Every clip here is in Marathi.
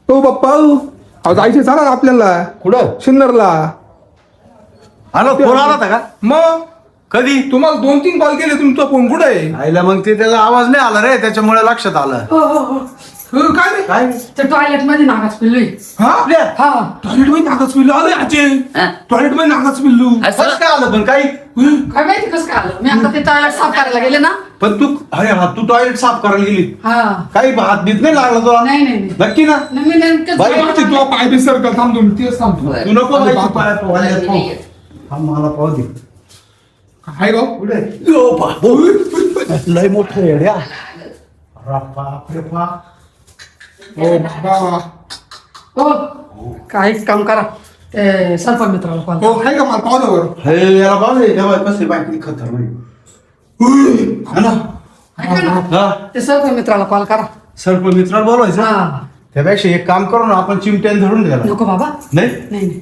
हो बाप्पा अहो जायचे चला ना आपल्याला कुठं सिन्नरला. आला फोन आला होता का मग कधी तुम्हाला 2-3 कॉल केले तुमचा फोन कुठे आहे? आईला मग ते त्याचा आवाज नाही आला रे त्याच्यामुळे लक्षात आलं काय रे काय ते टॉयलेट मध्ये नागाच पिल्लू हा हा टॉयलेट मध्ये नागाच पिल्लू आलं आजे. टॉयलेट मध्ये नागाच पिल्लू कसं काय आलं पण काही काय माहिती कसं काय आलं मी आता ते टॉयलेट साफ करायला गेले ना पण तू अरे हा तू टॉयलेट साफ करायला गेली हा काही हात बीत नाही लागला तुला नाही नाही नाही नक्की ना नाही, मी नेमकंच बाई, जायला ते तुला पाय बी सरकल थांबतो मी तेच थांबतो. तू नको बाई, तू पाया पोहायला पाहू. हा मला पाहू दे हाय गाव पुढे ओ बाबू लय मोठं येड्या बाप रे बाप हो बाबा हो काय एक काम करा ते सरपंच मित्राला कॉल हो हाय का मला पाहू दे बरं. हे याला पाहू दे तेव्हा कसं बाईक खतरनाक हा ना हा ते सरपंच मित्राला कॉल करा सरपंच मित्राला बोलवायचं हा त्यापेक्षा एक काम करू ना आपण चिमट्यान धरून द्यायला नको बाबा नाही नाही नाही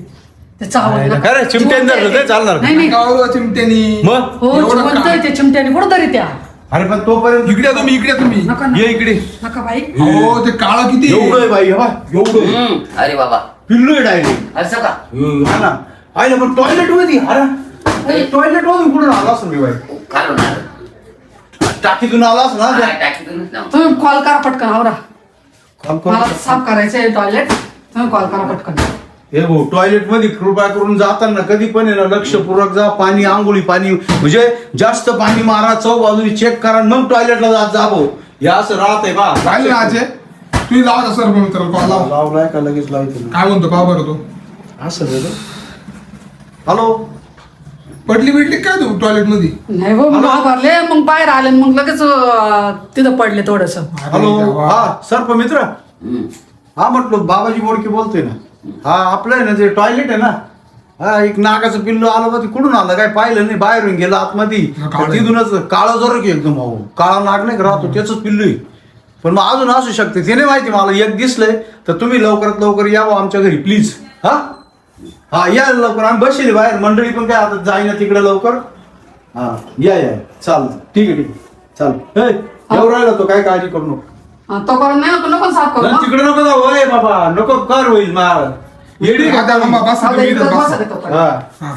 ते चावल नाही, काय रे, चिमट्याने धरलं ते चालणार का? नाही नाही गावाला चिमट्यानी मग हो एवढं जिवंत काय? आहे ते चिमट्याने कुठं तरी त्या अरे पण तोपर्यंत इकडे तुम्ही इकडे तुम्ही नका नका. ये इकडे नका बाई हो ते काळा किती आहे? एवढं आहे बाई हवा एवढं अरे बाबा पिल्लू आहे डायरेक्ट असं का हा ना आईला पण टॉयलेट मध्ये अरे टॉयलेट मध्ये कुठून आला असं रे बाई काढून टाकीतून आला असं ना त्या- टाकीतूनच ना तुम्ही कॉल करा पटकन आवरा कॉल करू. मला साफ करायचंय टॉयलेट तुम्ही कॉल करा पटकन हे भाऊ टॉयलेट मध्ये कृपा करून जाताना कधी पण आहे ना लक्षपूर्वक जा पाणी आंघोळी पाणी म्हणजे जास्त पाणी मारा चौ बाजूनी चेक करा मग टॉयलेटला जा भाऊ हे असं राहत आहे बा राहिले ना आजे तुम्ही लावा सर मित्राला कॉल लावा. लावलाय का लगेच लावायचं काय म्हणतो का बरं तो असं हॅलो पडली बिडली काय तू टॉयलेट मध्ये? नाही हो मग भरले मग बाहेर आले मग लगेच तिथं पडले थोडस हॅलो हा सर्प मित्र हा म्हटलं बाबाजी बोडके बोलतोय ना हा आपलं आहे ना ते टॉयलेट आहे ना हा एक नागाचं पिल्लू आलं बा ते कुठून आलं काय पाहिलं नाही बाहेरून गेलं आतमध्ये काळं. तिथूनच काळा जर की एकदम भाऊ काळा नाग नाही का राहतो त्याच पिल्लू आहे पण मग अजून असू शकते ते नाही माहिती मला एक दिसलंय तर तुम्ही लवकरात लवकर यावं आमच्या घरी प्लीज हा हा या लवकर आम्ही बसले बाहेर मंडळी पण काय आता जाईना तिकडे लवकर हा या चाल ठीक आहे चाल येऊ राहिला तो काय काळजी करू नको तो करून नाही नको नको साफ करू नाही, तिकडे नको जाऊ होय बाबा नको कर होईल मार येडी आता खाता बसा आता तुम्ही इथं इथं बसा बसा. रे तो. हा हा